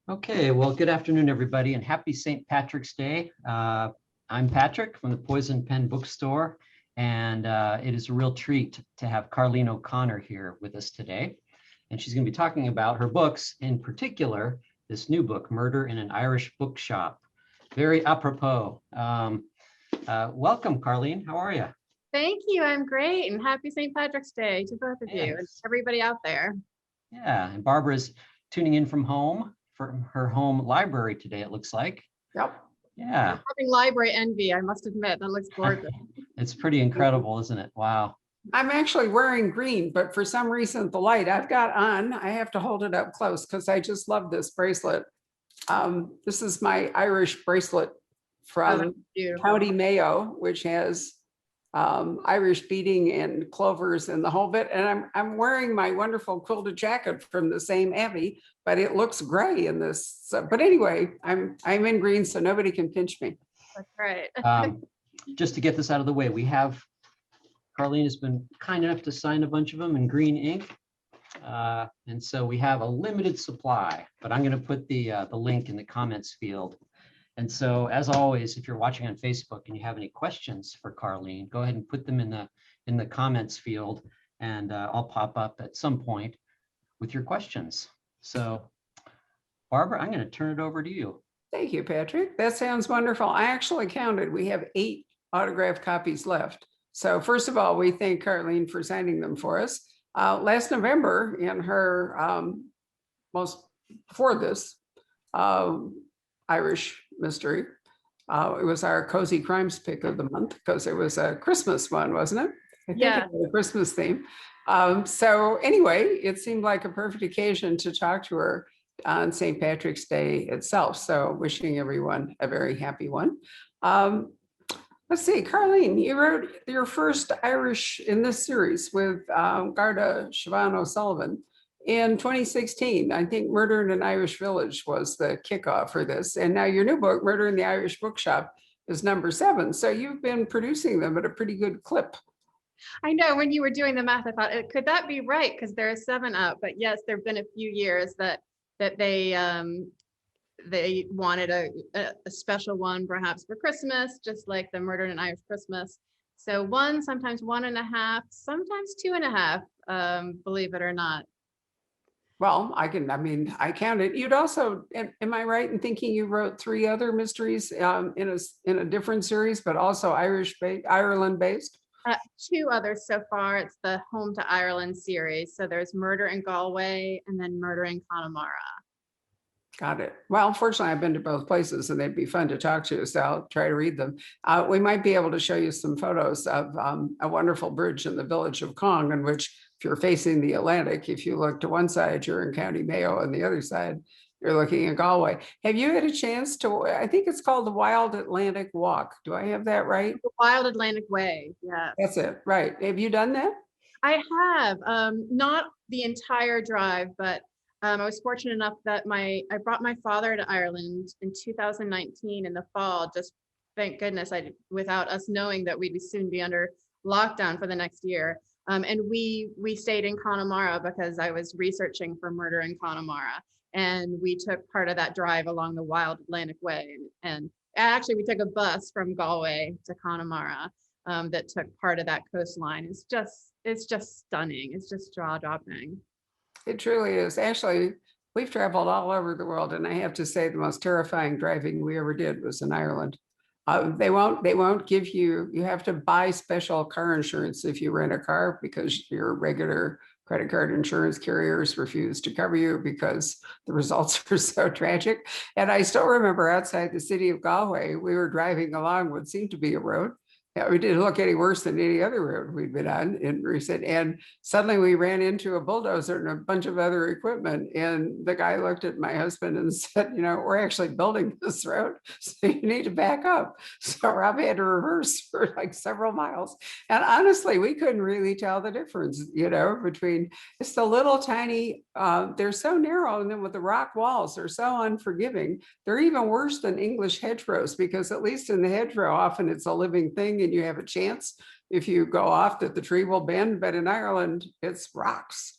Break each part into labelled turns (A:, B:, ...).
A: Okay, well, good afternoon, everybody, and happy St. Patrick's Day. I'm Patrick from the Poison Pen Bookstore, and it is a real treat to have Carlene O'Connor here with us today. And she's going to be talking about her books, in particular, this new book, Murder in an Irish Bookshop. Very apropos. Welcome, Carlene. How are you?
B: Thank you. I'm great. And happy St. Patrick's Day to both of you and everybody out there.
A: Yeah, and Barbara's tuning in from her home library today, it looks like.
C: Yep.
A: Yeah.
B: I'm having library envy, I must admit. That looks gorgeous.
A: It's pretty incredible, isn't it? Wow.
C: I'm actually wearing green, but for some reason, the light I've got on, I have to hold it up close because I just love this bracelet. This is my Irish bracelet from County Mayo, which has Irish beading and clovers and the whole bit. And I'm wearing my wonderful quilted jacket from the same abbey, but it looks gray in this. So, but anyway, I'm in green, so nobody can pinch me.
B: That's right.
A: Just to get this out of the way, Carlene has been kind enough to sign a bunch of them in green ink. And so we have a limited supply, but I'm going to put the link in the comments field. And so, as always, if you're watching on Facebook and you have any questions for Carlene, go ahead and put them in the comments field, and I'll pop up at some point with your questions. So, Barbara, I'm going to turn it over to you.
C: Thank you, Patrick. That sounds wonderful. I actually counted. We have 8 autographed copies left. So first of all, we thank Carlene for signing them for us. Last November, in her before this Irish mystery, it was our cozy crimes pick of the month because it was a Christmas one, wasn't it? I think
B: yeah,
C: it was a Christmas theme. So anyway, it seemed like a perfect occasion to talk to her on St. Patrick's Day itself. So wishing everyone a very happy one. Let's see, Carlene, you wrote your first Irish in this series with Garda Siobhan O'Sullivan in 2016. I think Murder in an Irish Village was the kickoff for this. And now your new book, Murder in the Irish Bookshop, is number 7. So you've been producing them at a pretty good clip.
B: I know when you were doing the math, I thought, could that be right? Because there are 7 up. But yes, there have been a few years that they wanted a special one, perhaps for Christmas, just like the Murder in an Irish Christmas. So 1, sometimes 1.5, sometimes 2.5, believe it or not.
C: Well, I counted. You'd also, am I right in thinking you wrote 3 other mysteries in a different series, but also Ireland based?
B: 2 others so far. It's the Home to Ireland series. So there's Murder in Galway and then Murder in Connemara.
C: Got it. Well, fortunately, I've been to both places and they'd be fun to talk to, so I'll try to read them. We might be able to show you some photos of a wonderful bridge in the village of Cong, in which if you're facing the Atlantic, if you look to one side, you're in County Mayo, and the other side, you're looking at Galway. Have you had a chance to, I think it's called the Wild Atlantic Walk. Do I have that right?
B: The Wild Atlantic Way, yeah.
C: That's it, right. Have you done that?
B: I have, not the entire drive, but I was fortunate enough that I brought my father to Ireland in 2019 in the fall, just thank goodness, without us knowing that we'd soon be under lockdown for the next year. And we stayed in Connemara because I was researching for Murder in Connemara. And we took part of that drive along the Wild Atlantic Way. And actually, we took a bus from Galway to Connemara that took part of that coastline. It's just stunning. It's just jaw-dropping.
C: It truly is. Actually, we've traveled all over the world, and I have to say the most terrifying driving we ever did was in Ireland. They won't give you have to buy special car insurance if you rent a car, because your regular credit card insurance carriers refuse to cover you because the results are so tragic. And I still remember outside the city of Galway, we were driving along what seemed to be a road. Yeah, we didn't look any worse than any other road we'd been on in recent. And suddenly we ran into a bulldozer and a bunch of other equipment. And the guy looked at my husband and said, we're actually building this road, so you need to back up. So Rob had to reverse for like several miles. And honestly, we couldn't really tell the difference, between it's the little tiny, they're so narrow. And then with the rock walls, they're so unforgiving. They're even worse than English hedgerows, because at least in the hedgerow, often it's a living thing and you have a chance if you go off that the tree will bend, but in Ireland, it's rocks.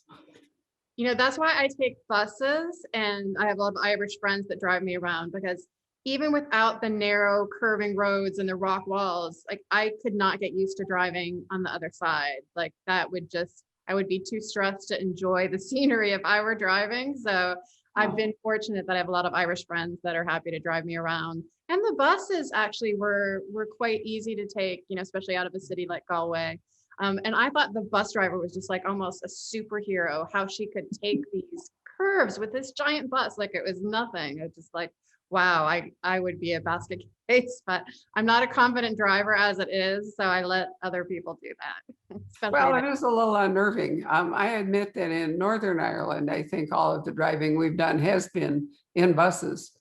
B: That's why I take buses, and I have a lot of Irish friends that drive me around, because even without the narrow curving roads and the rock walls, like I could not get used to driving on the other side. Like that would just, I would be too stressed to enjoy the scenery if I were driving. So I've been fortunate that I have a lot of Irish friends that are happy to drive me around. And the buses actually were quite easy to take, especially out of a city like Galway. And I thought the bus driver was just like almost a superhero, how she could take these curves with this giant bus like it was nothing. It's just like, wow, I would be a basket case, but I'm not a confident driver as it is, so I let other people do that.
C: Well,
B: Especially
C: it is a little unnerving. I admit that in Northern Ireland, I think all of the driving we've done has been in buses.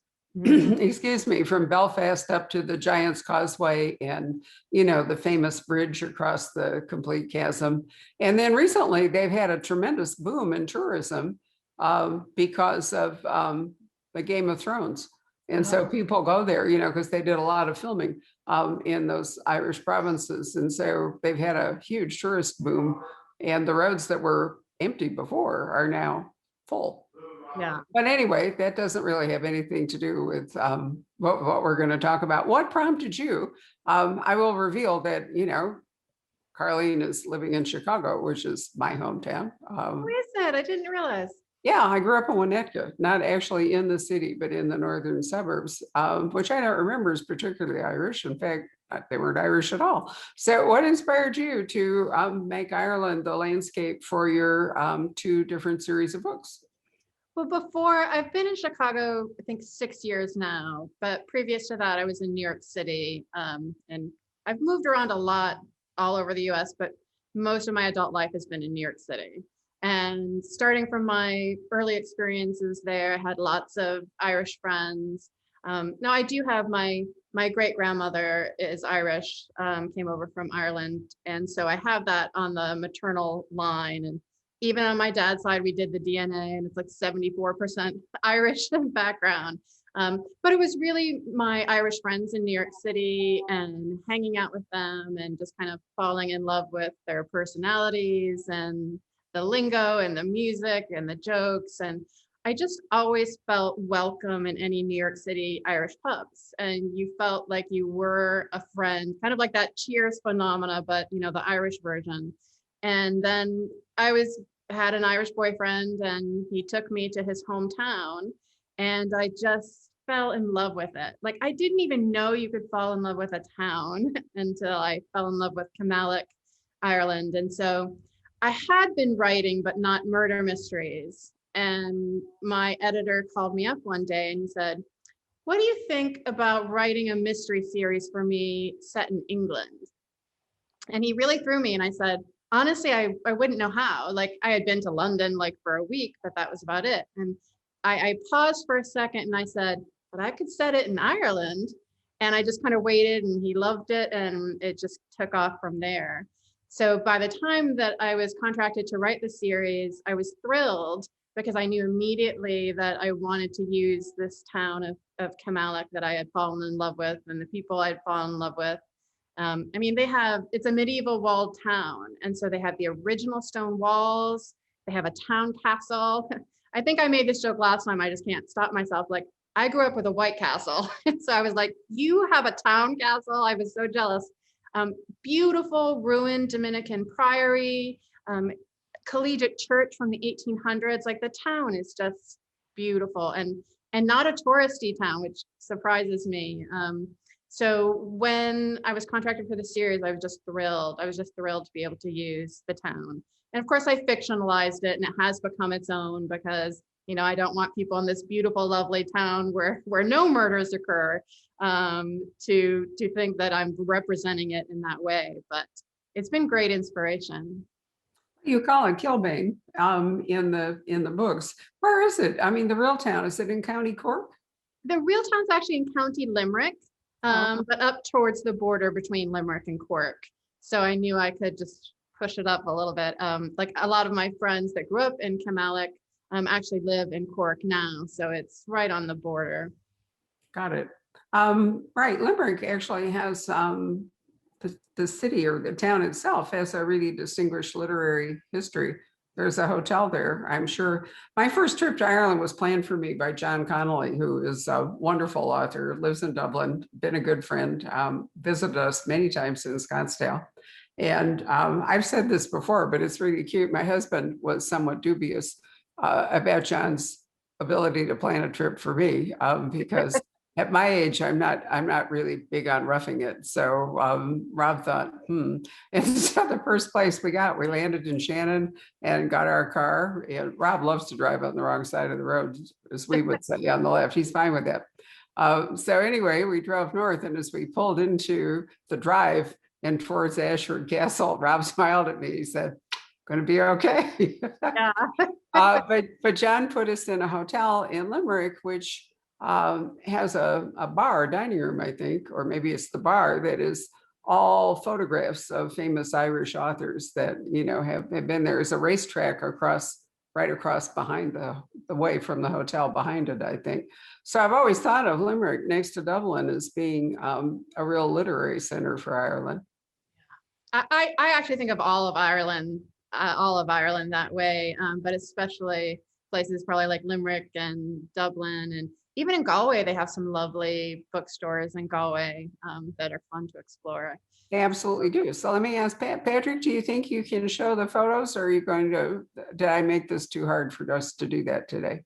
C: Excuse me, from Belfast up to the Giant's Causeway and, the famous bridge across the complete chasm. And then recently they've had a tremendous boom in tourism because of the Game of Thrones. And so people go there, because they did a lot of filming in those Irish provinces. And so they've had a huge tourist boom, and the roads that were empty before are now full.
B: Yeah.
C: But anyway, that doesn't really have anything to do with what we're going to talk about. What prompted you? I will reveal that, Carlene is living in Chicago, which is my hometown.
B: Who is that? I didn't realize.
C: Yeah, I grew up in Winnetka, not actually in the city, but in the northern suburbs, which I don't remember is particularly Irish. In fact, they weren't Irish at all. So what inspired you to make Ireland the landscape for your two different series of books?
B: Well, before, I've been in Chicago, I think 6 years now, but previous to that, I was in New York City. And I've moved around a lot all over the US, but most of my adult life has been in New York City. And starting from my early experiences there, I had lots of Irish friends. Now I do have my great grandmother is Irish, came over from Ireland. And so I have that on the maternal line. And even on my dad's side, we did the DNA, and it's like 74% Irish background. But it was really my Irish friends in New York City and hanging out with them and just kind of falling in love with their personalities and the lingo and the music and the jokes. And I just always felt welcome in any New York City Irish pubs. And you felt like you were a friend, kind of like that Cheers phenomena, but the Irish version. And then had an Irish boyfriend, and he took me to his hometown, and I just fell in love with it. Like I didn't even know you could fall in love with a town until I fell in love with Kilmallock, Ireland. And so I had been writing, but not murder mysteries. And my editor called me up one day and he said, "What do you think about writing a mystery series for me set in England?" And he really threw me, and I said, honestly, I wouldn't know how. Like I had been to London like for a week, but that was about it. And I paused for a second and I said, but I could set it in Ireland. And I just kind of waited, and he loved it, and it just took off from there. So by the time that I was contracted to write the series, I was thrilled because I knew immediately that I wanted to use this town of Kilmallock that I had fallen in love with, and the people I'd fallen in love with. It's a medieval walled town. And so they have the original stone walls. They have a town castle. I think I made this joke last time. I just can't stop myself. Like I grew up with a White Castle. So I was like, you have a town castle? I was so jealous. Beautiful ruined Dominican priory, collegiate church from the 1800s. Like the town is just beautiful and not a touristy town, which surprises me. So when I was contracted for the series, I was just thrilled. I was just thrilled to be able to use the town. And of course I fictionalized it, and it has become its own because, I don't want people in this beautiful, lovely town where no murders occur to think that I'm representing it in that way. But it's been great inspiration.
C: You call it Kilbane in the books. Where is it? I mean, the real town, is it in County Cork?
B: The real town's actually in County Limerick. But up towards the border between Limerick and Cork. So I knew I could just push it up a little bit. Like a lot of my friends that grew up in Kilmallock actually live in Cork now. So it's right on the border.
C: Got it. Right. Limerick actually has the city or the town itself has a really distinguished literary history. There's a hotel there, I'm sure. My first trip to Ireland was planned for me by John Connolly, who is a wonderful author, lives in Dublin, been a good friend, visited us many times in Scottsdale. And I've said this before, but it's really cute. My husband was somewhat dubious about John's ability to plan a trip for me because at my age, I'm not really big on roughing it. So Rob thought, And so the first place we landed in Shannon and got our car. And Rob loves to drive on the wrong side of the road, as we would say, on the left. He's fine with that. So anyway, we drove north, and as we pulled into the drive and towards Ashford Castle, Rob smiled at me. He said, "Going to be okay."
B: Yeah.
C: But John put us in a hotel in Limerick, which has a bar, dining room, I think, or maybe it's the bar, that is all photographs of famous Irish authors that, have been there. There's a racetrack right across behind the way from the hotel behind it, I think. So I've always thought of Limerick next to Dublin as being a real literary center for Ireland.
B: I actually think of all of Ireland that way, but especially places probably like Limerick and Dublin, and even in Galway, they have some lovely bookstores in Galway that are fun to explore.
C: They absolutely do. So let me ask Patrick, do you think you can show the photos, or are you going to, did I make this too hard for us to do that today?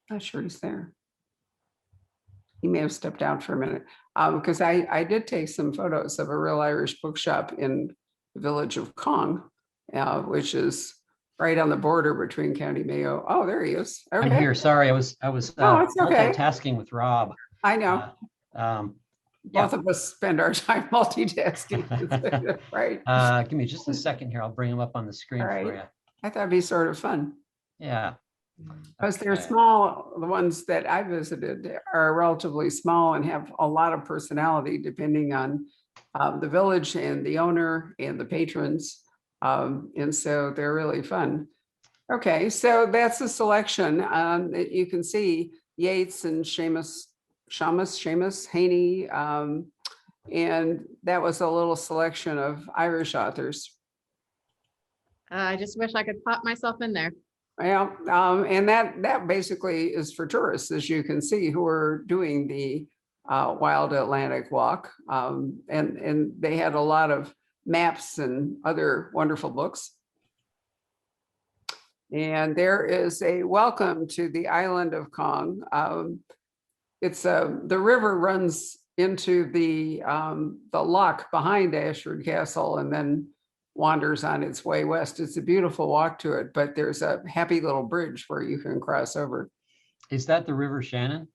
C: Not sure he's there. He may have stepped out for a minute because I did take some photos of a real Irish bookshop in the village of Cong, which is right on the border between County Mayo. Oh, there he is. Okay.
A: I'm here. Sorry, I was
C: Oh, it's okay.
A: multitasking with Rob.
C: I know.
A: Yeah.
C: Both of us spend our time multitasking, right?
A: Give me just a second here. I'll bring them up on the screen
C: All right.
A: for you.
C: I thought it'd be sort of fun.
A: Yeah.
C: Because they're
A: Okay.
C: small. The ones that I visited are relatively small and have a lot of personality depending on the village and the owner and the patrons. And so they're really fun. Okay, so that's a selection. You can see Yeats and Seamus Haney. And that was a little selection of Irish authors.
B: I just wish I could pop myself in there.
C: Well, and that basically is for tourists, as you can see, who are doing the Wild Atlantic Walk. And they had a lot of maps and other wonderful books. And there is a welcome to the island of Cong. The river runs into the loch behind Ashford Castle and then wanders on its way west. It's a beautiful walk to it, but there's a happy little bridge where you can cross over.
A: Is that the River Shannon?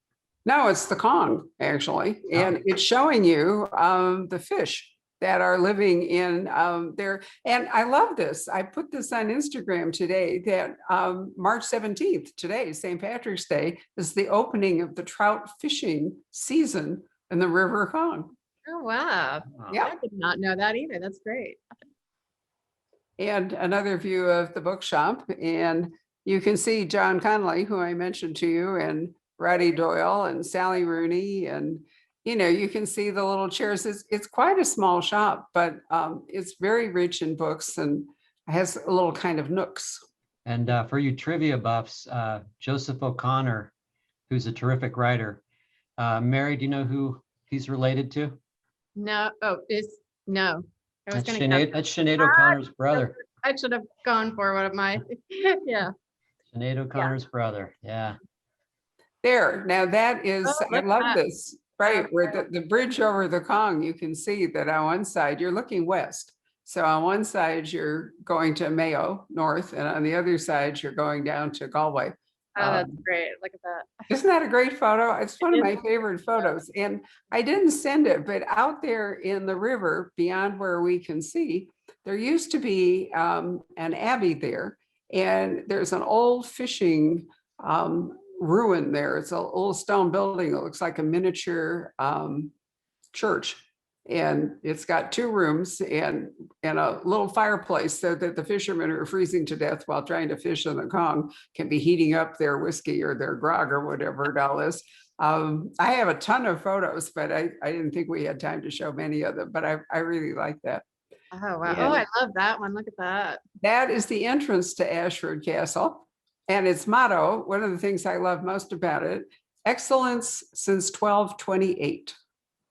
C: No, it's the Cong, actually. And it's showing you the fish that are living in there. And I love this. I put this on Instagram today that March 17th, today, St. Patrick's Day, is the opening of the trout fishing season in the River Cong.
B: Oh, wow.
C: Yeah.
B: I did not know that either. That's great.
C: And another view of the bookshop. And you can see John Connolly, who I mentioned to you, and Roddy Doyle and Sally Rooney. And, you can see the little chairs. It's quite a small shop, but it's very rich in books and has a little kind of nooks.
A: And for you trivia buffs, Joseph O'Connor, who's a terrific writer. Mary, do you know who he's related to?
B: No. Oh, no.
A: That's Sinead O'Connor's brother.
B: I should have gone for one of my, yeah.
A: Sinead O'Connor's brother, yeah.
C: There, now that is, I love this, right,
B: Oh,
C: where the bridge over the Cong, you can see that on one side, you're looking west. So on one side, you're going to Mayo, north, and on the other side, you're going down to Galway.
B: Oh, that's great. Look at that.
C: Isn't that a great photo? It's one of my favorite photos. And I didn't send it, but out there in the river, beyond where we can see, there used to be an abbey there. And there's an old fishing ruin there. It's an old stone building that looks like a miniature church. And it's got 2 rooms and a little fireplace so that the fishermen who are freezing to death while trying to fish in the Cong can be heating up their whiskey or their grog or whatever it all is. I have a ton of photos, but I didn't think we had time to show many of them, but I really like that.
B: Oh, wow.
C: And
B: Oh, I love that one. Look at that.
C: that is the entrance to Ashford Castle. And its motto, one of the things I love most about it, excellence since 1228,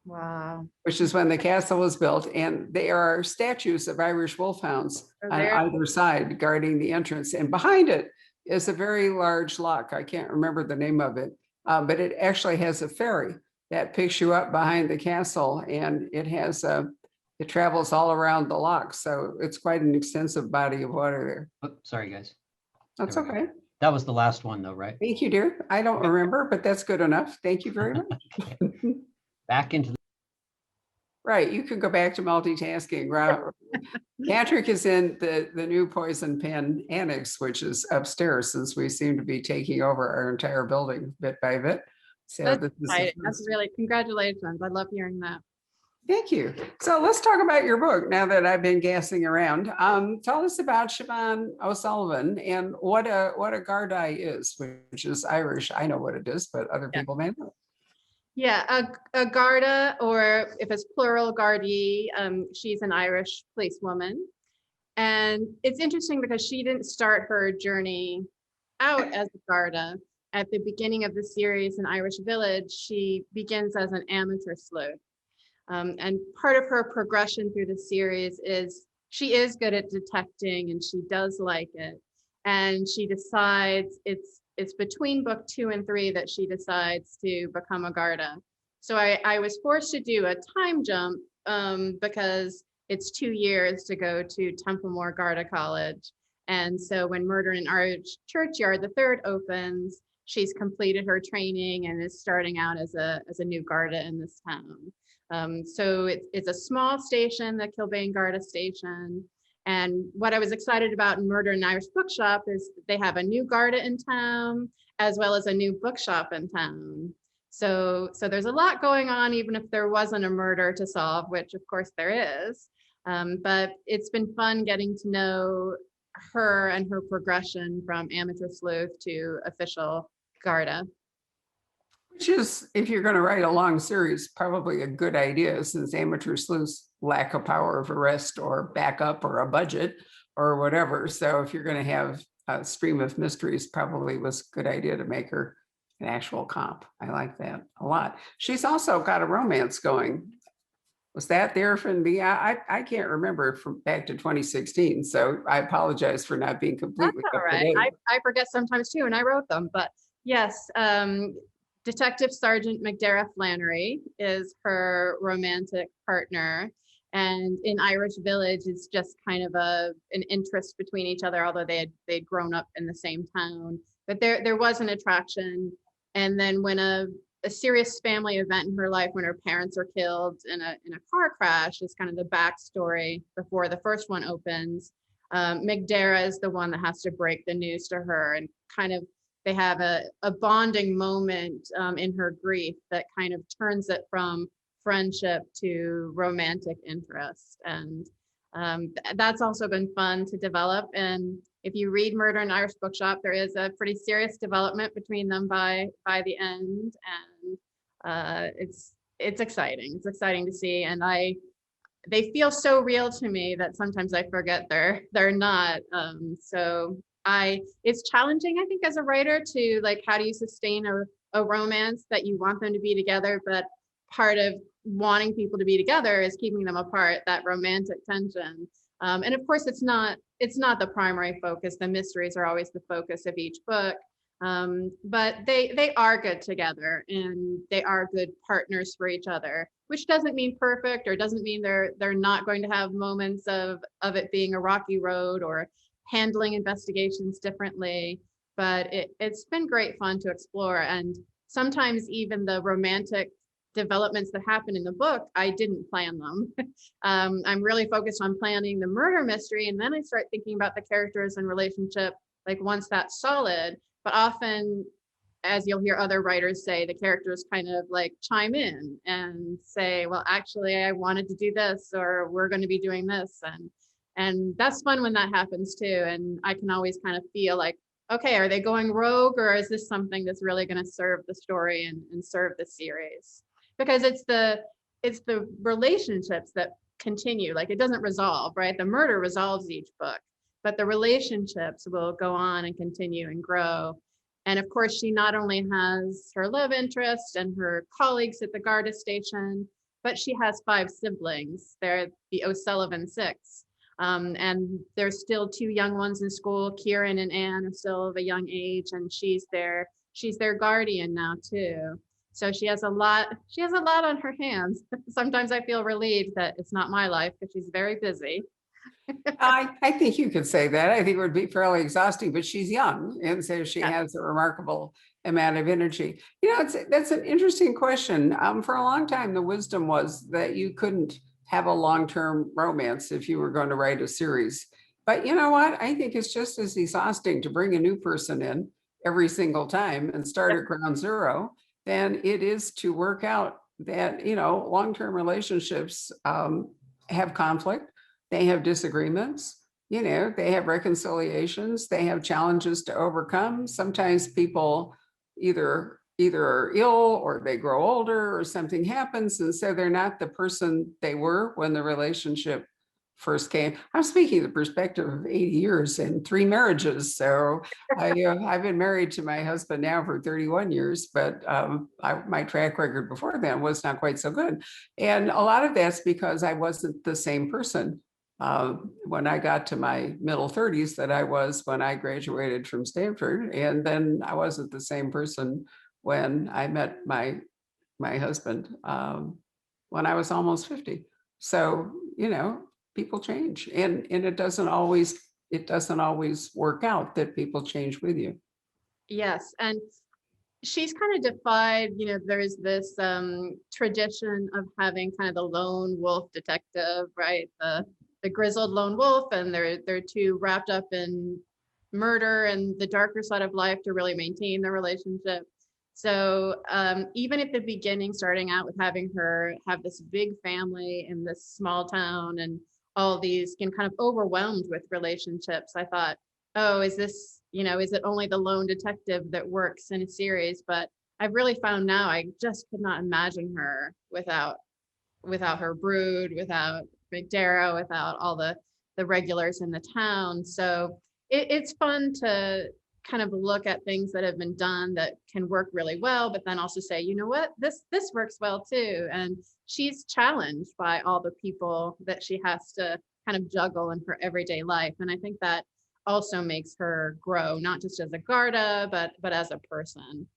B: Wow.
C: which is when the castle was built. And there are statues of Irish wolfhounds
B: Oh,
C: on
B: there.
C: either side guarding the entrance. And behind it is a very large lock. I can't remember the name of it, but it actually has a ferry that picks you up behind the castle, and it travels all around the lock. So it's quite an extensive body of water there.
A: Oh, sorry, guys.
C: That's
A: There we go.
C: okay.
A: That was the last one though, right?
C: Thank you, dear. I don't remember, but that's good enough. Thank you very much.
A: Back into the
C: Right, you can go back to multitasking. Patrick is in the new Poison Pen Annex, which is upstairs, since we seem to be taking over our entire building bit by bit. So
B: That's
C: this is the
B: exciting. That's
C: first.
B: really, congratulations. I love hearing that.
C: Thank you. So let's talk about your book now that I've been gassing around. Tell us about Siobhan O'Sullivan and what a Gardaí is, which is Irish. I know what it is, but other
B: Yeah.
C: people may not.
B: Yeah, a Garda, or if it's plural, Gardaí, she's an Irish policewoman. And it's interesting because she didn't start her journey out as a Garda. At the beginning of the series in Irish Village, she begins as an amateur sleuth. And part of her progression through the series is she is good at detecting and she does like it. And she decides it's between book 2 and 3 that she decides to become a Garda. So I was forced to do a time jump because it's 2 years to go to Templemore Garda College. And so when Murder in Irish Churchyard, the third opens, she's completed her training and is starting out as a new Garda in this town. So it's a small station, the Kilbane Garda station. And what I was excited about in Murder in Irish Bookshop is they have a new Garda in town, as well as a new bookshop in town. So there's a lot going on, even if there wasn't a murder to solve, which of course there is. But it's been fun getting to know her and her progression from amateur sleuth to official Garda.
C: Which is, if you're going to write a long series, probably a good idea, since amateur sleuths lack a power of arrest or backup or a budget or whatever. So if you're going to have a stream of mysteries, probably was a good idea to make her an actual cop. I like that a lot. She's also got a romance going. Was that there from the, I can't remember from back to 2016. So I apologize for not being
B: That's
C: completely
B: all
C: up to
B: right.
C: date.
B: I forget sometimes too, and I wrote them, but yes, Detective Sergeant McDara Flannery is her romantic partner. And in Irish Village, it's just kind of an interest between each other, although they'd grown up in the same town. But there was an attraction. And then when a serious family event in her life, when her parents are killed in a car crash, is kind of the backstory before the first one opens. McDara is the one that has to break the news to her, and kind of they have a bonding moment in her grief that kind of turns it from friendship to romantic interest. And that's also been fun to develop. And if you read Murder in Irish Bookshop, there is a pretty serious development between them by the end. And it's exciting. It's exciting to see. And they feel so real to me that sometimes I forget they're not. So it's challenging, I think, as a writer to, like, how do you sustain a romance that you want them to be together, but part of wanting people to be together is keeping them apart, that romantic tension. And of course, it's not the primary focus. The mysteries are always the focus of each book. But they are good together, and they are good partners for each other, which doesn't mean perfect, or doesn't mean they're not going to have moments of it being a rocky road or handling investigations differently. But it's been great fun to explore. And sometimes even the romantic developments that happen in the book, I didn't plan them. I'm really focused on planning the murder mystery, and then I start thinking about the characters and relationship, like, once that's solid. But often, as you'll hear other writers say, the characters kind of like chime in and say, well, actually, I wanted to do this, or we're going to be doing this. And that's fun when that happens too. And I can always kind of feel like, okay, are they going rogue, or is this something that's really going to serve the story and serve the series? Because it's the relationships that continue. Like it doesn't resolve, right? The murder resolves each book, but the relationships will go on and continue and grow. And of course, she not only has her love interest and her colleagues at the Garda station, but she has 5 siblings. They're the O'Sullivan Six. And there's still 2 young ones in school. Kieran and Anne are still of a young age, and she's their guardian now too. So she has a lot on her hands. Sometimes I feel relieved that it's not my life because she's very busy.
C: I think you could say that. I think it would be fairly exhausting, but she's young, and so she
B: Yeah.
C: has a remarkable amount of energy. You know, that's an interesting question. For a long time, the wisdom was that you couldn't have a long-term romance if you were going to write a series. But you know what? I think it's just as exhausting to bring a new person in every single time and start at ground zero than it is to work out that, you know, long-term relationships have conflict. They have disagreements, you know, they have reconciliations, they have challenges to overcome. Sometimes people either are ill or they grow older or something happens. And so they're not the person they were when the relationship first came. I'm speaking the perspective of 80 years and 3 marriages. So I've been married to my husband now for 31 years, but my track record before then was not quite so good. And a lot of that's because I wasn't the same person when I got to my middle 30s that I was when I graduated from Stanford. And then I wasn't the same person when I met my husband when I was almost 50. So, you know, people change, and it doesn't always work out that people change with you.
B: Yes, and she's kind of defied, you know, there's this tradition of having kind of the lone wolf detective, right? The grizzled lone wolf, and they're too wrapped up in murder and the darker side of life to really maintain the relationship. So even at the beginning, starting out with having her have this big family in this small town and all these can kind of overwhelmed with relationships, I thought, oh, is this, you know, is it only the lone detective that works in a series? But I've really found now I just could not imagine her without her brood, without McDarrow, without all the regulars in the town. So it's fun to kind of look at things that have been done that can work really well, but then also say, you know what, this works well too. And she's challenged by all the people that she has to kind of juggle in her everyday life. And I think that also makes her grow, not just as a Garda, but as a person.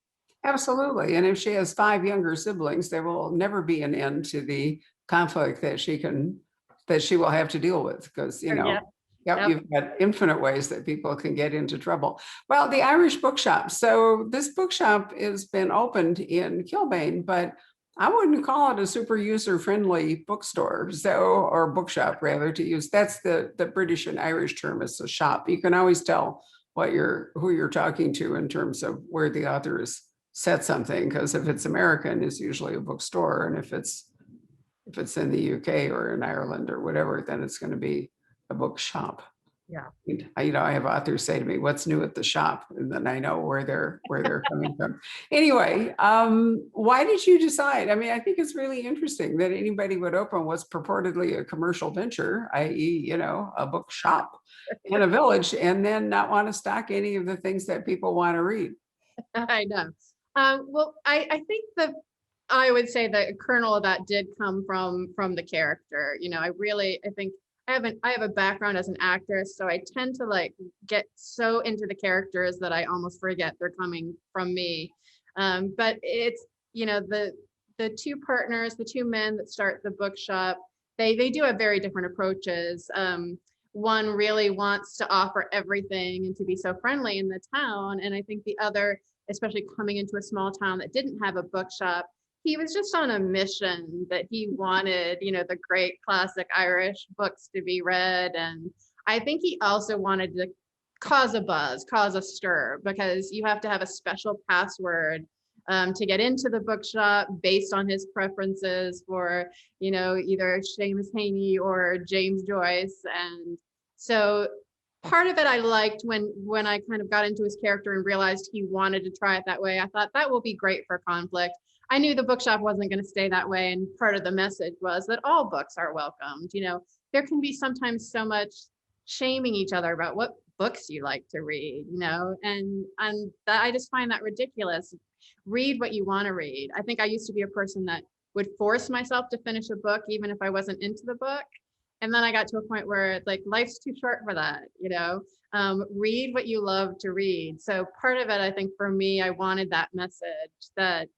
C: Absolutely. And if she has 5 younger siblings, there will never be an end to the conflict that she will have to deal with, because, you know,
B: Yep.
C: you've got infinite ways that people can get into trouble. Well, the Irish Bookshop. So this bookshop has been opened in Kilbane, but I wouldn't call it a super user-friendly bookstore, or bookshop rather, to use. That's the British and Irish term. It's a shop. You can always tell who you're talking to in terms of where the author has said something, because if it's American, it's usually a bookstore, and if it's in the UK or in Ireland or whatever, then it's going to be a bookshop.
B: Yeah.
C: I have authors say to me, "What's new at the shop?" And then I know where they're coming from. Anyway, why did you decide? I mean, I think it's really interesting that anybody would open what's purportedly a commercial venture, i.e., you know, a bookshop in a village, and then not want to stock any of the things that people want to read.
B: I know. Well, I think I would say the kernel of that did come from the character. You know, I think I have a background as an actress, so I tend to like get so into the characters that I almost forget they're coming from me. But it's, you know, the 2 partners, the 2 men that start the bookshop, they do have very different approaches. One really wants to offer everything and to be so friendly in the town, and I think the other, especially coming into a small town that didn't have a bookshop, he was just on a mission that he wanted, you know, the great classic Irish books to be read. And I think he also wanted to cause a buzz, cause a stir, because you have to have a special password to get into the bookshop based on his preferences for, you know, either Seamus Heaney or James Joyce. And so part of it I liked when I kind of got into his character and realized he wanted to try it that way. I thought that will be great for conflict. I knew the bookshop wasn't going to stay that way. And part of the message was that all books are welcomed. There can be sometimes so much shaming each other about what books you like to read, and that, I just find that ridiculous. Read what you want to read. I think I used to be a person that would force myself to finish a book, even if I wasn't into the book. And then I got to a point where it's like, life's too short for that, read what you love to read. So part of it, I think for me, I wanted that message that,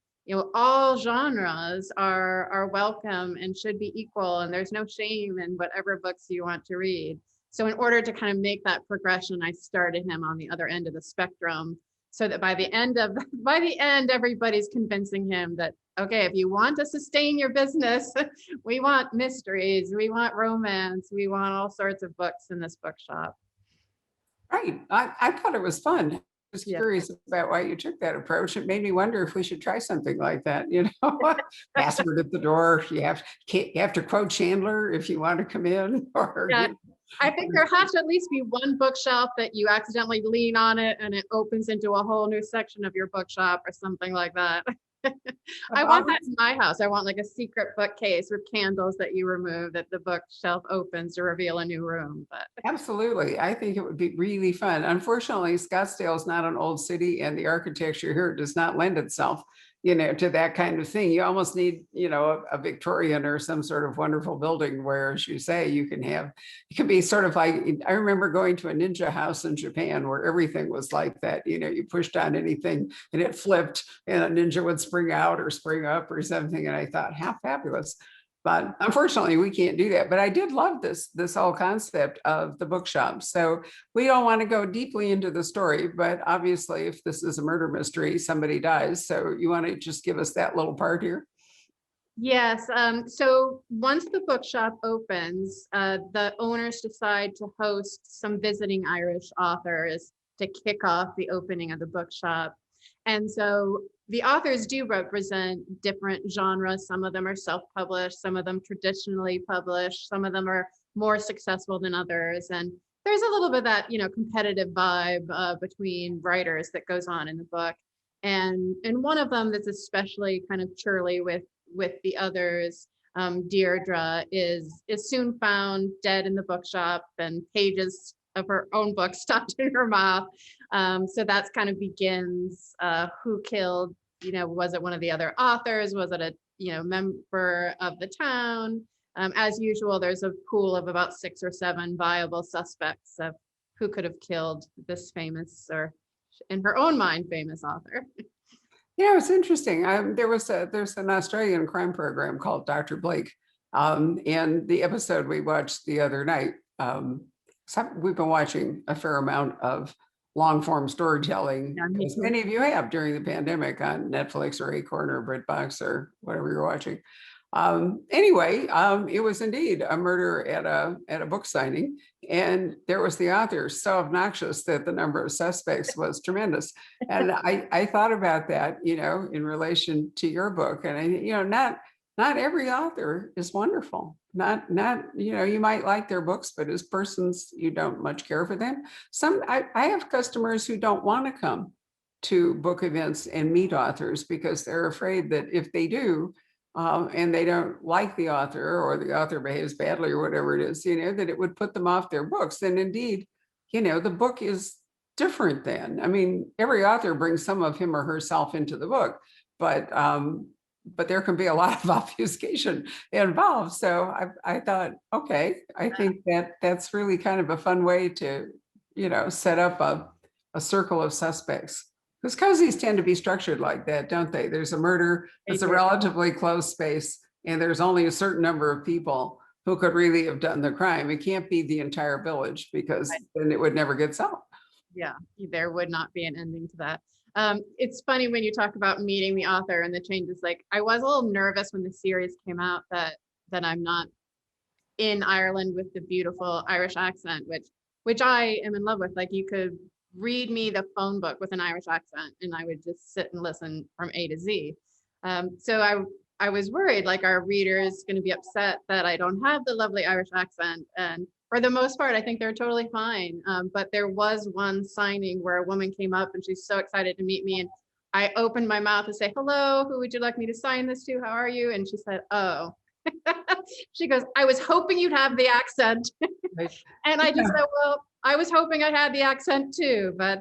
B: all genres are welcome and should be equal. And there's no shame in whatever books you want to read. So in order to kind of make that progression, I started him on the other end of the spectrum, so that by the end, everybody's convincing him that, okay, if you want to sustain your business, we want mysteries, we want romance, we want all sorts of books in this bookshop.
C: Right. I thought it was fun. I was
B: Yeah.
C: curious about why you took that approach. It made me wonder if we should try something like that, password at the door. You have to quote Chandler if you want to come in, or
B: Yeah. I think there has to at least be one bookshelf that you accidentally lean on it and it opens into a whole new section of your bookshop or something like that. I want that in my house. I want like a secret bookcase with candles that you remove that the bookshelf opens to reveal a new room. But
C: Absolutely. I think it would be really fun. Unfortunately, Scottsdale is not an old city, and the architecture here does not lend itself, to that kind of thing. You almost need, a Victorian or some sort of wonderful building where, as you say, you can be sort of like, I remember going to a ninja house in Japan where everything was like that. You pushed on anything and it flipped and a ninja would spring out or spring up or something. And I thought, how fabulous. But unfortunately, we can't do that. But I did love this whole concept of the bookshop. So we don't want to go deeply into the story, but obviously, if this is a murder mystery, somebody dies. So you want to just give us that little part here?
B: yes, so once the bookshop opens, the owners decide to host some visiting Irish authors to kick off the opening of the bookshop. And so the authors do represent different genres. Some of them are self-published, some of them traditionally published, some of them are more successful than others. And there's a little bit of that, competitive vibe between writers that goes on in the book. And one of them that's especially kind of churly with the others, Deirdre, is soon found dead in the bookshop and pages of her own book stuffed in her mouth. So that's kind of begins who killed, was it one of the other authors? Was it a, member of the town? As usual, there's a pool of about 6 or 7 viable suspects of who could have killed this famous, or in her own mind, famous author.
C: It's interesting. There's an Australian crime program called Dr. Blake. And the episode we watched the other night, we've been watching a fair amount of long form storytelling, as many of you have during the pandemic on Netflix or Acorn or BritBox or whatever you're watching. Anyway, it was indeed a murder at a book signing, and there was the author, so obnoxious that the number of suspects was tremendous. And I thought about that, in relation to your book, and not every author is wonderful. Not you might like their books, but as persons, you don't much care for them. I have customers who don't want to come to book events and meet authors because they're afraid that if they do, and they don't like the author, or the author behaves badly or whatever it is, that it would put them off their books. And indeed, the book is different then. I mean, every author brings some of him or herself into the book, but there can be a lot of obfuscation involved. So I thought, okay, I think that's really kind of a fun way to, set up a circle of suspects. Because cozies tend to be structured like that, don't they? There's a murder, it's a relatively close space, and there's only a certain number of people who could really have done the crime. It can't be the entire village, because then it would never get solved.
B: Yeah, there would not be an ending to that. It's funny when you talk about meeting the author and the changes. Like, I was a little nervous when the series came out that I'm not in Ireland with the beautiful Irish accent, which I am in love with. Like, you could read me the phone book with an Irish accent and I would just sit and listen from A to Z. So I was worried, like, our readers going to be upset that I don't have the lovely Irish accent. And for the most part, I think they're totally fine. But there was one signing where a woman came up and she's so excited to meet me. And I opened my mouth to say, hello, who would you like me to sign this to? How are you? And she said, oh. She goes, I was hoping you'd have the accent.
C: Right.
B: And I just
C: Yeah.
B: said, well, I was hoping I had the accent too, but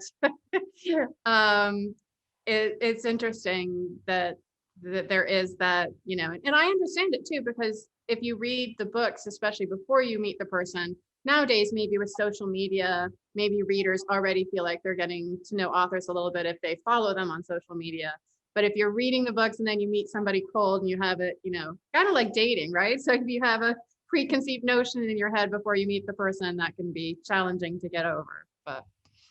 B: it's interesting that there is that, you know, and I understand it too, because if you read the books, especially before you meet the person, nowadays, maybe with social media, maybe readers already feel like they're getting to know authors a little bit if they follow them on social media. But if you're reading the books and then you meet somebody cold and you have it, you know, kind of like dating, right? So if you have a preconceived notion in your head before you meet the person, that can be challenging to get over. But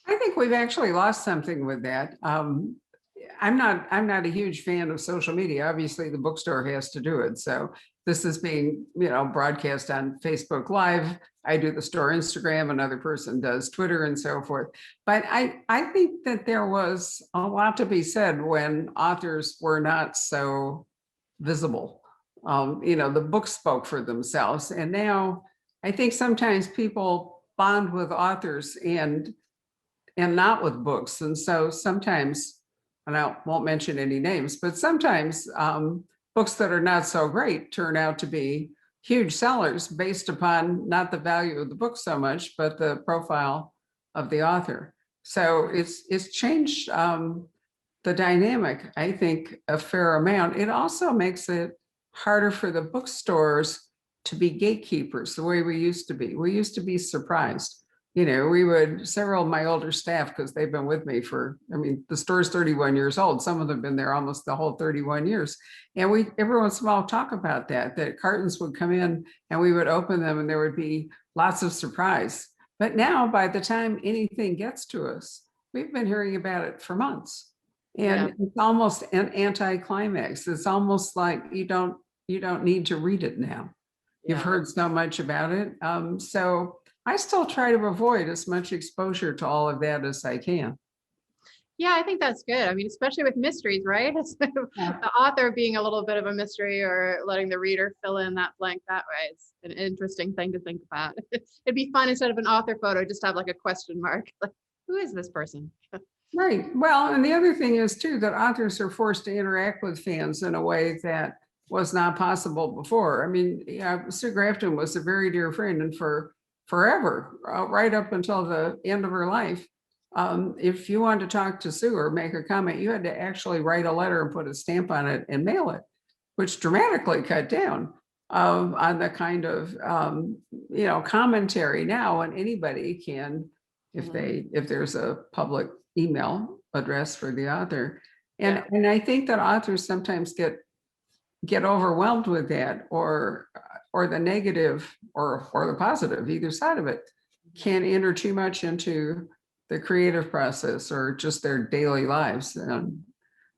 C: I think we've actually lost something with that. I'm not a huge fan of social media. Obviously, the bookstore has to do it. So this is being, you know, broadcast on Facebook Live. I do the store Instagram, another person does Twitter and so forth. But I think that there was a lot to be said when authors were not so visible. You know, the books spoke for themselves. And now I think sometimes people bond with authors and not with books. And so sometimes, and I won't mention any names, but sometimes books that are not so great turn out to be huge sellers based upon not the value of the book so much, but the profile of the author. So it's changed the dynamic, I think, a fair amount. It also makes it harder for the bookstores to be gatekeepers the way we used to be. We used to be surprised. You know, we would, several of my older staff, because they've been with me for, I mean, the store's 31 years old. Some of them have been there almost the whole 31 years. And we, every once in a while, talk about that cartons would come in and we would open them and there would be lots of surprise. But now, by the time anything gets to us, we've been hearing about it for months. And it's almost an anticlimax. It's almost like you don't need to read it now. You've heard so much about it. So I still try to avoid as much exposure to all of that as I can.
B: yeah, I think that's good. I mean, especially with mysteries, right? The author being a little bit of a mystery or letting the reader fill in that blank that way. It's an interesting thing to think about. It'd be fun instead of an author photo, just have like a question mark. Like, who is this person?
C: Right. Well, and the other thing is too, that authors are forced to interact with fans in a way that was not possible before. I mean, yeah, Sue Grafton was a very dear friend, and for forever, right up until the end of her life, if you wanted to talk to Sue or make a comment, you had to actually write a letter and put a stamp on it and mail it, which dramatically cut down on the kind of you know, commentary now. And anybody can, if there's a public email address for the author, and I think that authors sometimes get overwhelmed with that, or the negative or the positive, either side of it, can enter too much into the creative process or just their daily lives.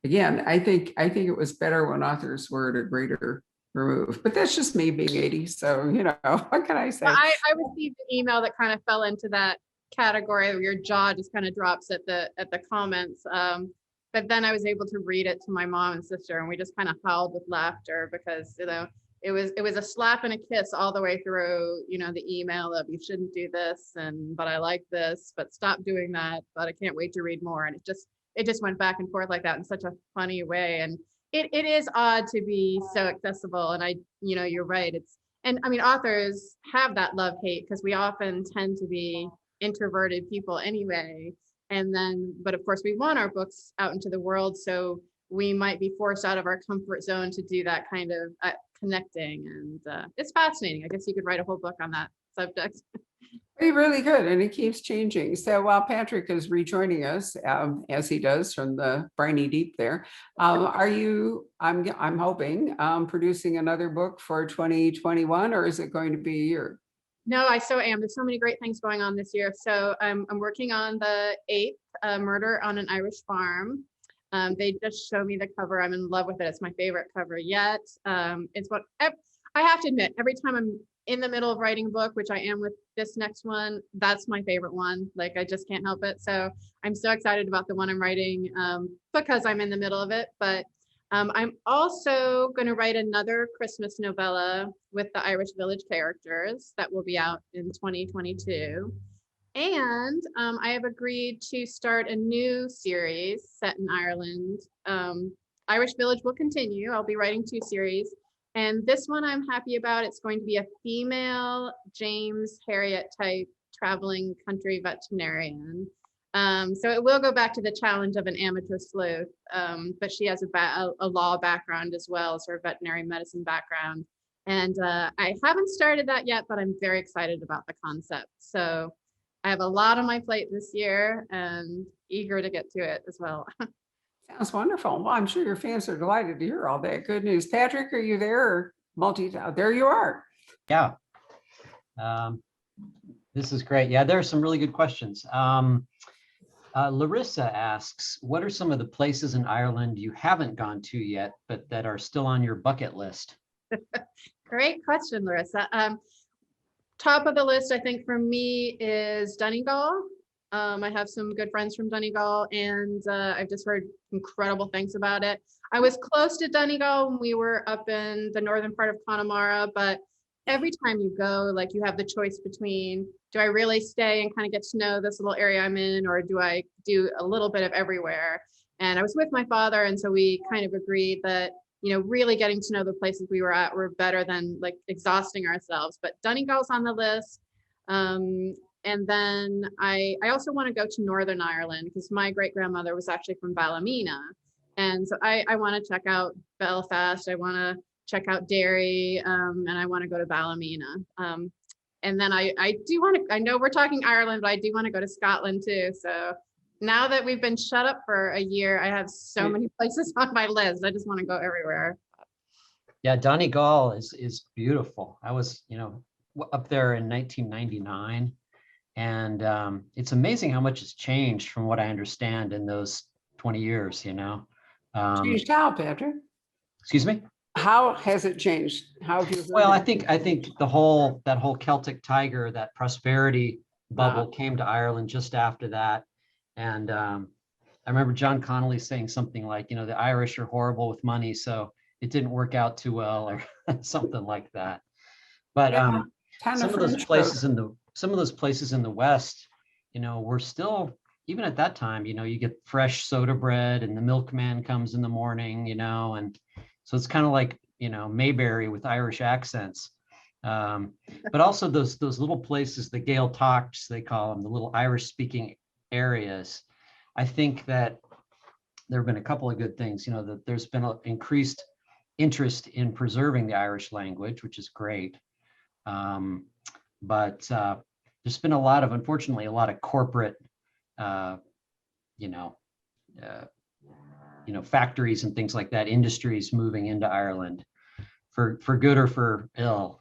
C: Again, I think it was better when authors were at a greater remove, but that's just me being 80. So, you know, what can I say?
B: Well, I received an email that kind of fell into that category where your jaw just kind of drops at the comments. But then I was able to read it to my mom and sister, and we just kind of howled with laughter because, you know, it was a slap and a kiss all the way through, you know, the email of you shouldn't do this, but I like this, but stop doing that, but I can't wait to read more. And it just went back and forth like that in such a funny way. And it is odd to be so accessible. And you know, you're right. And I mean, authors have that love-hate because we often tend to be introverted people anyway. But of course we want our books out into the world. So we might be forced out of our comfort zone to do that kind of connecting. And it's fascinating. I guess you could write a whole book on that subject.
C: Pretty really good, and it keeps changing. So while Patrick is rejoining us, as he does from the briny deep there, are you, I'm hoping, producing another book for 2021, or is it going to be a year?
B: No, I so am. There's so many great things going on this year. So I'm working on the 8th Murder on an Irish Farm. They just showed me the cover. I'm in love with it. It's my favorite cover yet. It's what I have to admit, every time I'm in the middle of writing a book, which I am with this next one, that's my favorite one. Like, I just can't help it. So I'm so excited about the one I'm writing because I'm in the middle of it. But I'm also going to write another Christmas novella with the Irish Village characters that will be out in 2022. And I have agreed to start a new series set in Ireland. Irish Village will continue. I'll be writing 2 series. And this one I'm happy about. It's going to be a female James Harriet type traveling country veterinarian. So it will go back to the challenge of an amateur sleuth, but she has a law background as well as her veterinary medicine background. And I haven't started that yet, but I'm very excited about the concept. So I have a lot on my plate this year and eager to get to it as well.
C: Sounds wonderful. Well, I'm sure your fans are delighted to hear all that good news. Patrick, are you there? Or there you are.
A: Yeah. This is great. Yeah, there are some really good questions. Larissa asks, what are some of the places in Ireland you haven't gone to yet, but that are still on your bucket list?
B: Great question, Larissa. Top of the list, I think for me is Donegal. I have some good friends from Donegal, and I've just heard incredible things about it. I was close to Donegal when we were up in the northern part of Connemara, but every time you go, like, you have the choice between, do I really stay and kind of get to know this little area I'm in, or do I do a little bit of everywhere? And I was with my father, and so we kind of agreed that, you know, really getting to know the places we were at were better than like exhausting ourselves. But Donegal's on the list. And then I also want to go to Northern Ireland because my great grandmother was actually from Ballymena. And so I want to check out Belfast. I want to check out Derry, and I want to go to Ballymena. And then I do want to, I know we're talking Ireland, but I do want to go to Scotland too. So now that we've been shut up for a year, I have so many places on my list. I just want to go everywhere.
A: Yeah, Donegal is beautiful. I was, up there in 1999. And it's amazing how much has changed from what I understand in those 20 years,
C: Changed how, Patrick?
A: Excuse me?
C: How has it changed? How have you?
A: Well, I think that whole Celtic tiger, that prosperity bubble came to Ireland just after that. And I remember John Connolly saying something like, the Irish are horrible with money, so it didn't work out too well, or something like that. But some of those places in the West, we're still, even at that time, you get fresh soda bread and the milkman comes in the morning, and so it's kind of like, Mayberry with Irish accents. But also those little places, the Gael Talks, they call them, the little Irish speaking areas. I think that there have been a couple of good things, that there's been an increased interest in preserving the Irish language, which is great. But there's been unfortunately, a lot of corporate, factories and things like that, industries moving into Ireland for good or for ill.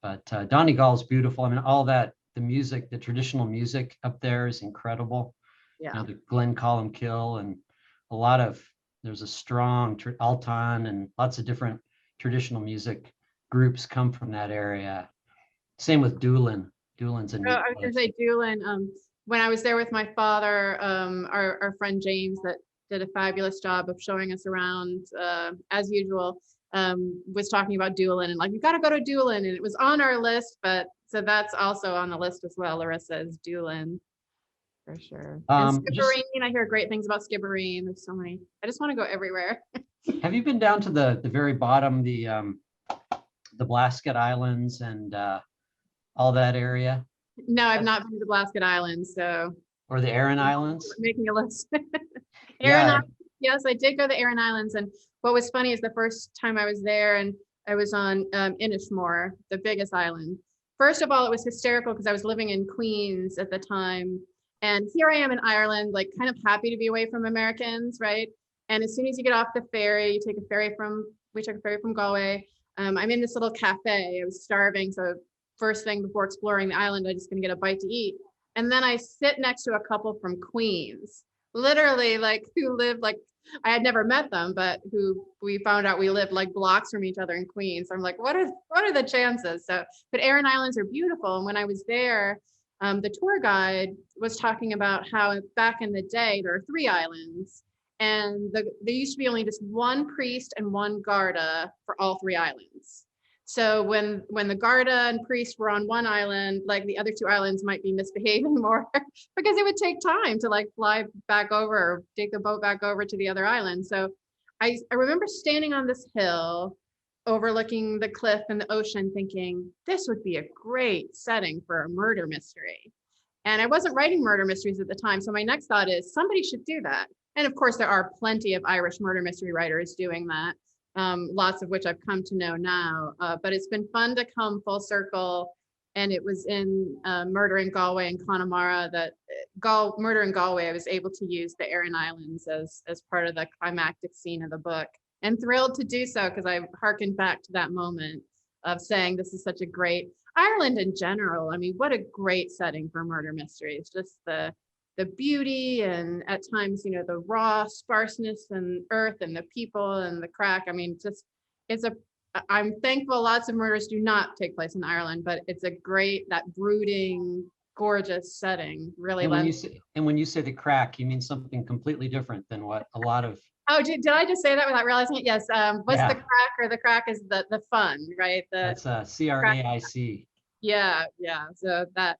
A: But Donegal is beautiful. I mean, all that, the music, the traditional music up there is incredible.
B: Yeah.
A: The Glen Columkill and there's a strong Alton and lots of different traditional music groups come from that area. Same with Doolin. Doolin's a neat
B: I was going to say Doolin. When I was there with my father, our friend James, that did a fabulous job of showing us around, as usual, was talking about Doolin and like, you got to go to Doolin, and it was on our list. But so that's also on the list as well. Larissa is Doolin for sure. And Skibbereen, I hear great things about Skibbereen. There's so many. I just want to go everywhere.
A: Have you been down to the very bottom, the Blasket Islands and all that area?
B: No, I've not been to the Blasket Islands, so.
A: Or the Aran Islands?
B: Making a list.
A: Yeah.
B: Yes, I did go to the Aran Islands, and what was funny is the first time I was there, and I was on Inishmore, the biggest island. First of all, it was hysterical because I was living in Queens at the time, and here I am in Ireland, like kind of happy to be away from Americans, right? And as soon as you get off the ferry, we took a ferry from Galway. I'm in this little cafe. I was starving, so first thing before exploring the island, I just gonna get a bite to eat. And then I sit next to a couple from Queens, literally like who lived like, I had never met them, but who we found out we lived like blocks from each other in Queens. So I'm like, what are the chances? So, but Aran Islands are beautiful. And when I was there, the tour guide was talking about how back in the day, there are 3 islands, and there used to be only just one priest and one Garda for all 3 islands. So when the Garda and priests were on one island, like the other two islands might be misbehaving more because it would take time to like fly back over or take the boat back over to the other island. So I remember standing on this hill overlooking the cliff and the ocean thinking, this would be a great setting for a murder mystery. And I wasn't writing murder mysteries at the time. So my next thought is somebody should do that. And of course, there are plenty of Irish murder mystery writers doing that, lots of which I've come to know now. But it's been fun to come full circle. And it was in Murder in Galway and Connemara that Murder in Galway, I was able to use the Aran Islands as part of the climactic scene of the book. And thrilled to do so because I harkened back to that moment of saying this is such a great Ireland in general. I mean, what a great setting for murder mysteries. Just the beauty and at times, you know, the raw sparseness and earth and the people and the crack. I mean, just I'm thankful lots of murders do not take place in Ireland, but it's a great, that brooding, gorgeous setting really
A: And when
B: lends.
A: you say the crack, you mean something completely different than what a lot of.
B: Oh, did I just say that without realizing it? Yes. What's
A: Yeah.
B: the crack, or the crack is the fun, right?
A: That's CRAIC.
B: Yeah. So that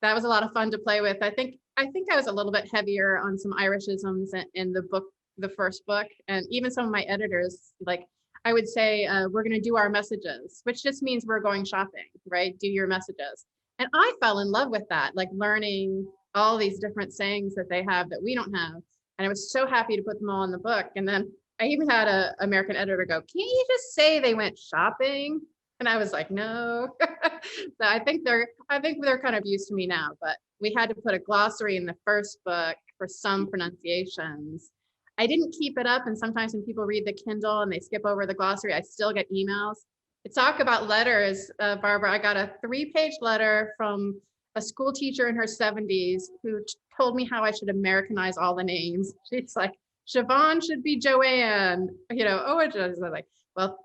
B: was a lot of fun to play with. I think I was a little bit heavier on some Irishisms in the book, the first book, and even some of my editors, like I would say, we're going to do our messages, which just means we're going shopping, right? Do your messages. And I fell in love with that, like learning all these different sayings that they have that we don't have. And I was so happy to put them all in the book. And then I even had an American editor go, "Can't you just say they went shopping?" And I was like, "No." So I think they're kind of used to me now, but we had to put a glossary in the first book for some pronunciations. I didn't keep it up. And sometimes when people read the Kindle and they skip over the glossary, I still get emails. Talk about letters, Barbara. I got a 3-page letter from a school teacher in her 70s who told me how I should Americanize all the names. She's like, Siobhan should be Joanne, you know. Oh, it's just like, well,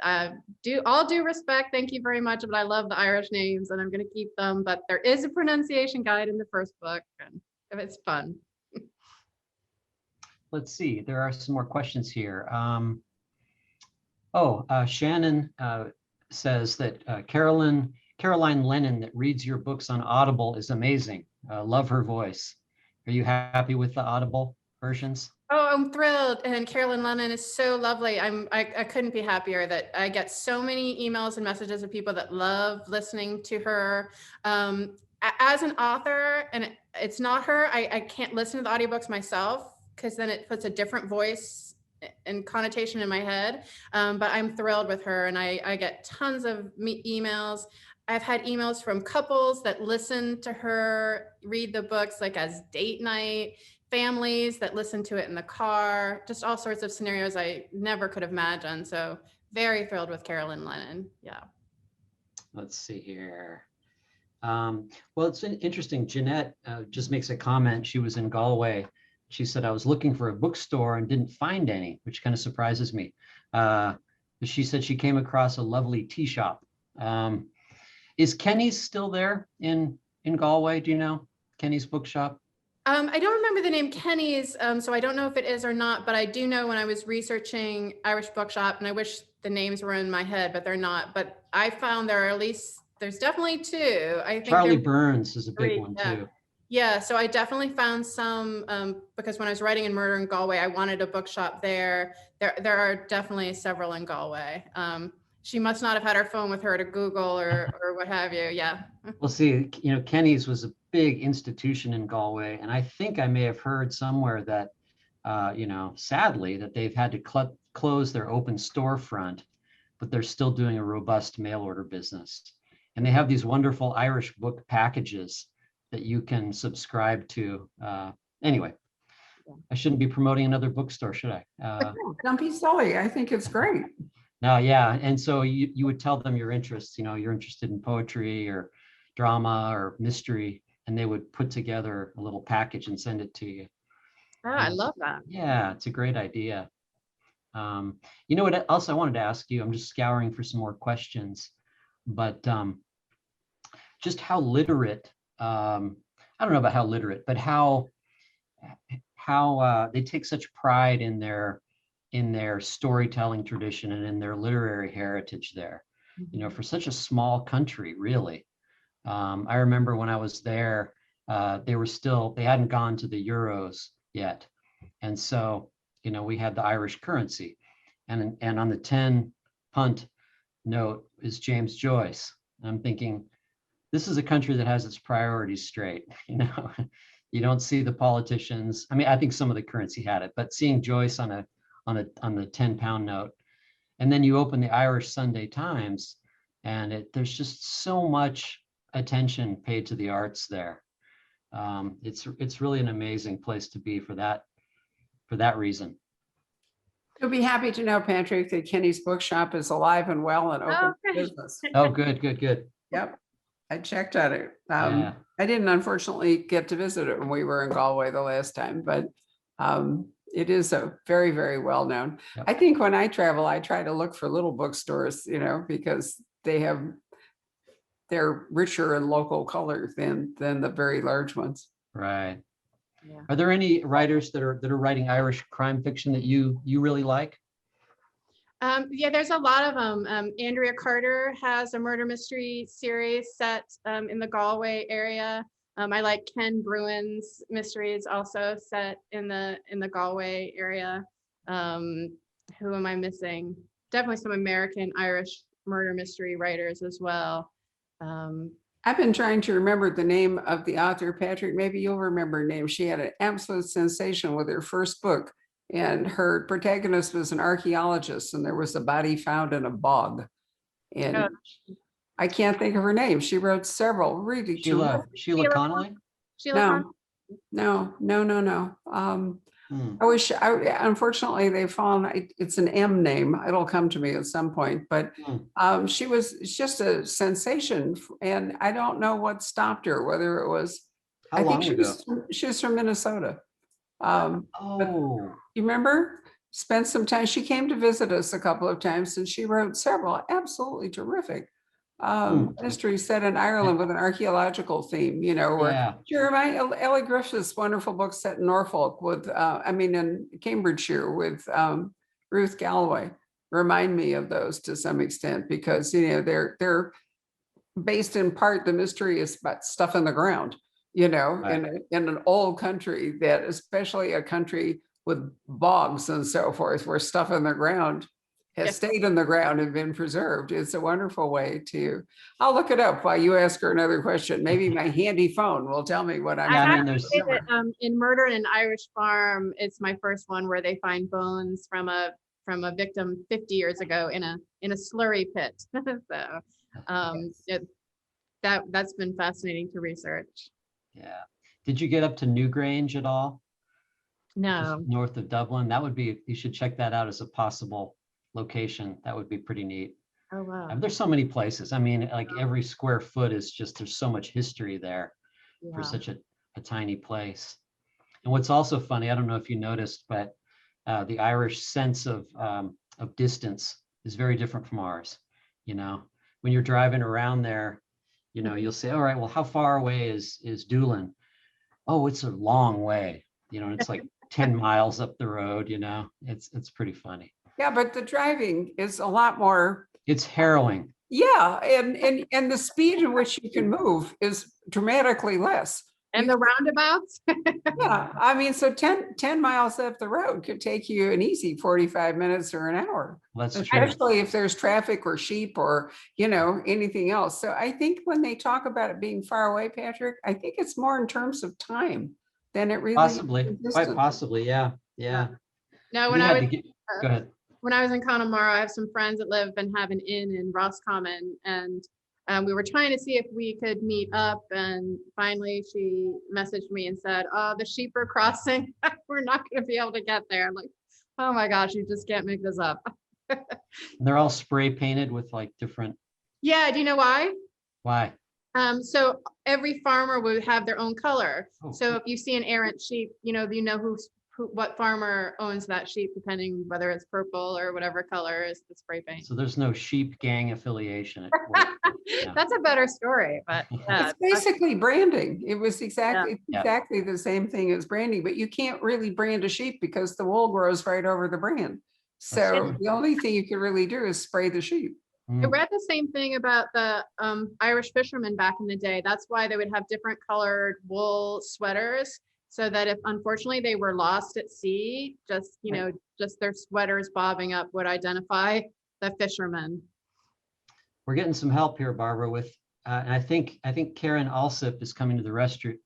B: all due respect, thank you very much, but I love the Irish names and I'm going to keep them. But there is a pronunciation guide in the first book, and it's fun.
A: Let's see, there are some more questions here. Shannon says that Caroline Lennon that reads your books on Audible is amazing. Love her voice. Are you happy with the Audible versions?
B: Oh, I'm thrilled. And Carolyn Lennon is so lovely. I couldn't be happier that I get so many emails and messages of people that love listening to her. As an author, and it's not her, I can't listen to the audiobooks myself because then it puts a different voice and connotation in my head. But I'm thrilled with her, and I get tons of emails. I've had emails from couples that listen to her read the books like as date night, families that listen to it in the car, just all sorts of scenarios I never could have imagined. So very thrilled with Carolyn Lennon. Yeah.
A: Let's see here. Well, it's interesting. Jeanette just makes a comment. She was in Galway. She said, I was looking for a bookstore and didn't find any, which kind of surprises me. She said she came across a lovely tea shop. Is Kenny's still there in Galway? Do you know Kenny's Bookshop?
B: I don't remember the name Kenny's, so I don't know if it is or not, but I do know when I was researching Irish Bookshop, and I wish the names were in my head, but they're not. But I found there's definitely 2. I think
A: Charlie Burns is a big
B: 3,
A: one
B: yeah.
A: too.
B: Yeah, so I definitely found some, because when I was writing in Murder in Galway, I wanted a bookshop there. There are definitely several in Galway. She must not have had her phone with her to Google or what have you. Yeah.
A: Well, see, Kenny's was a big institution in Galway, and I think I may have heard somewhere that, sadly, that they've had to close their open storefront, but they're still doing a robust mail order business. And they have these wonderful Irish book packages that you can subscribe to. Anyway, I shouldn't be promoting another bookstore, should I?
C: Don't be silly. I think it's great.
A: No, yeah. And so you would tell them your interests, you're interested in poetry or drama or mystery, and they would put together a little package and send it to you.
B: Oh, I love that.
A: Yeah, it's a great idea. What else I wanted to ask you, I'm just scouring for some more questions, but just how literate, I don't know about how literate, but how they take such pride in their storytelling tradition and in their literary heritage there. you know, for such a small country, really. I remember when I was there, they hadn't gone to the euros yet. And so, you know, we had the Irish currency, and on the 10 punt note is James Joyce. And I'm thinking, this is a country that has its priorities straight. You know, you don't see the politicians. I mean, I think some of the currency had it, but seeing Joyce on the 10-pound note, and then you open the Irish Sunday Times, and there's just so much attention paid to the arts there. It's really an amazing place to be for that reason.
C: You'll be happy to know, Patrick, that Kenny's Bookshop is alive and well and open for
B: Okay.
C: business.
A: Oh, good.
C: Yep, I checked on it.
A: Yeah.
C: I didn't unfortunately get to visit it when we were in Galway the last time, but it is a very, very well known.
A: Yep.
C: I think when I travel, I try to look for little bookstores, you know, because they're richer in local color than the very large ones.
A: Right.
B: Yeah.
A: Are there any writers that are writing Irish crime fiction that you really like?
B: Yeah, there's a lot of them. Andrea Carter has a murder mystery series set in the Galway area. I like Ken Bruin's mysteries, also set in the Galway area. Who am I missing? Definitely some American Irish murder mystery writers as well.
C: I've been trying to remember the name of the author, Patrick. Maybe you'll remember her name. She had an absolute sensation with her first book, and her protagonist was an archaeologist, and there was a body found in a bog. And
B: Oh.
C: I can't think of her name. She wrote several really
A: Sheila Connolly?
B: Sheila
C: No.
A: Hmm.
C: Unfortunately, they've fallen. It's an M name. It'll come to me at some point. But she was just a sensation, and I don't know what stopped her. Whether it was,
A: How
C: I
A: long
C: think
A: ago?
C: she was from Minnesota. But
A: Oh,
C: you remember? Spent some time. She came to visit us a couple of times, and she wrote several absolutely terrific mysteries set in Ireland with an archaeological theme. You know, where
A: yeah.
C: do you remind Ellie Griffith's wonderful book set in Norfolk with, in Cambridgeshire with Ruth Galloway. Remind me of those to some extent, because you know they're based in part. The mystery is about stuff in the ground. You know,
A: Right.
C: in an old country, that especially a country with bogs and so forth, where stuff in the ground has stayed in the ground and been preserved. It's a wonderful way to. I'll look it up while you ask her another question. Maybe my handy phone will tell me what I'm.
A: Yeah, I mean,
B: have to
A: there's-
B: say that, in Murder in an Irish Farm, it's my first one where they find bones from a victim 50 years ago in a slurry pit. So that's been fascinating to research.
A: Yeah. Did you get up to Newgrange at all?
B: No.
A: Just north of Dublin? You should check that out as a possible location. That would be pretty neat.
B: Oh wow.
A: There's so many places. I mean, like every square foot is just, there's so much history there for
B: Yeah.
A: such a tiny place. And what's also funny, I don't know if you noticed, but the Irish sense of distance is very different from ours. You know, when you're driving around there, you know, you'll say, all right, well, how far away is Doolin? Oh, it's a long way. You know, it's like 10 miles up the road, you know, it's pretty funny.
C: Yeah, but the driving is a lot more.
A: It's harrowing.
C: Yeah, and the speed in which you can move is dramatically less.
B: And the roundabouts?
C: Yeah, I mean, so 10 miles up the road could take you an easy 45 minutes or an hour.
A: That's true.
C: Especially if there's traffic or sheep or, you know, anything else. So I think when they talk about it being far away, Patrick, I think it's more in terms of time than it really is
A: Possibly,
C: in
A: quite
C: distance.
A: possibly, yeah.
B: No,
A: You had to get- Go ahead.
B: when I was in Connemara, I have some friends that live and have an inn in Roscommon, and we were trying to see if we could meet up, and finally she messaged me and said, "Oh, the sheep are crossing. We're not going to be able to get there." I'm like, "Oh my gosh, you just can't make this up."
A: They're all spray painted with like different.
B: Yeah, do you know why?
A: Why?
B: So every farmer would have their own color.
A: Oh,
B: So if you see an errant sheep, you know what farmer owns that sheep, depending whether it's purple or whatever color is the spray paint.
A: so there's no sheep gang affiliation at work. Yeah.
B: That's a better story, but
C: It's basically branding. It was exactly
A: Yeah.
C: exactly the same thing as branding, but you can't really brand a sheep because the wool grows right over the brand. So
A: true.
C: the only thing you can really do is spray the sheep.
B: I read the same thing about the Irish fishermen back in the day. That's why they would have different colored wool sweaters, so that if unfortunately they were lost at sea, just, you know, just their sweaters bobbing up would identify the fishermen.
A: We're getting some help here, Barbara, with, and I think Karen Alsip is coming to the rescue.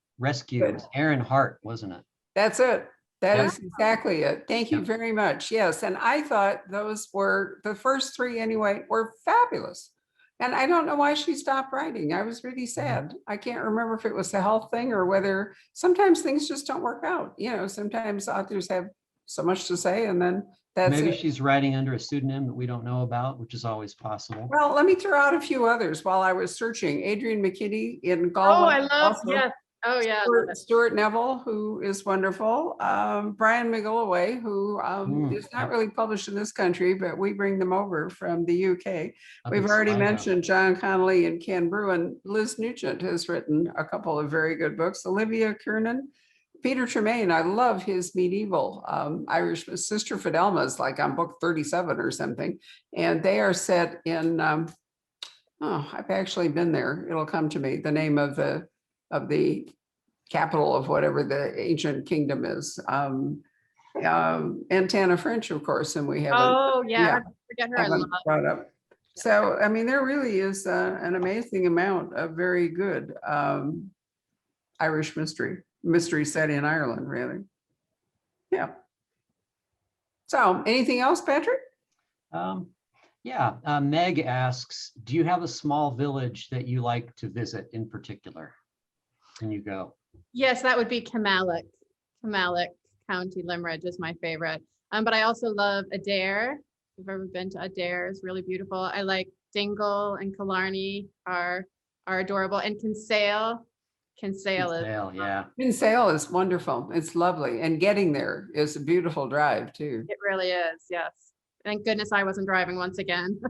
A: It was Aaron Hart, wasn't it?
C: That's it. That
A: Yep.
C: is exactly it. Thank you
A: Yep.
C: very much. Yes. And I thought those were, the first three anyway, were fabulous. And I don't know why she stopped writing. I was really sad. I can't remember if it was the health thing or whether sometimes things just don't work out. You know, sometimes authors have so much to say and then that's
A: Maybe
C: it.
A: she's writing under a pseudonym that we don't know about, which is always possible.
C: Well, let me throw out a few others while I was searching. Adrian McKinney in
B: Oh,
C: Galway.
B: I love,
C: also.
B: yes. Oh, yeah. I love it.
C: Stuart Neville, who is wonderful. Brian McGilloway, who is not
A: Yep.
C: really published in this country, but we bring them over from the UK.
A: Up
C: We've
A: in
C: already
A: Sligo.
C: mentioned John Connolly and Ken Bruin. Liz Nugent has written a couple of very good books. Olivia Kiernan, Peter Tremaine, I love his medieval Irish. Sister Fidelma is like on book 37 or something. And they are set in, oh, I've actually been there. It'll come to me, the name of the capital of whatever the ancient kingdom is. Antana French, of course, and we haven't,
B: Oh, yeah.
C: yeah,
B: I forget her. I
C: haven't
B: love.
C: brought up. So, I mean, there really is an amazing amount of very good Irish mystery set in Ireland, really. Yeah. So anything else, Patrick?
A: Yeah, Meg asks, do you have a small village that you like to visit in particular? Can you go?
B: Yes, that would be Kilmallock. Kilmallock County Limerick is my favorite. But I also love Adair. If you've ever been to Adair, it's really beautiful. I like Dingle and Killarney are adorable. And Kinsale. Kinsale is,
A: Kinsale, yeah.
C: Kinsale is wonderful. It's lovely. And getting there is a beautiful drive too.
B: it really is, yes. Thank goodness I wasn't driving once again.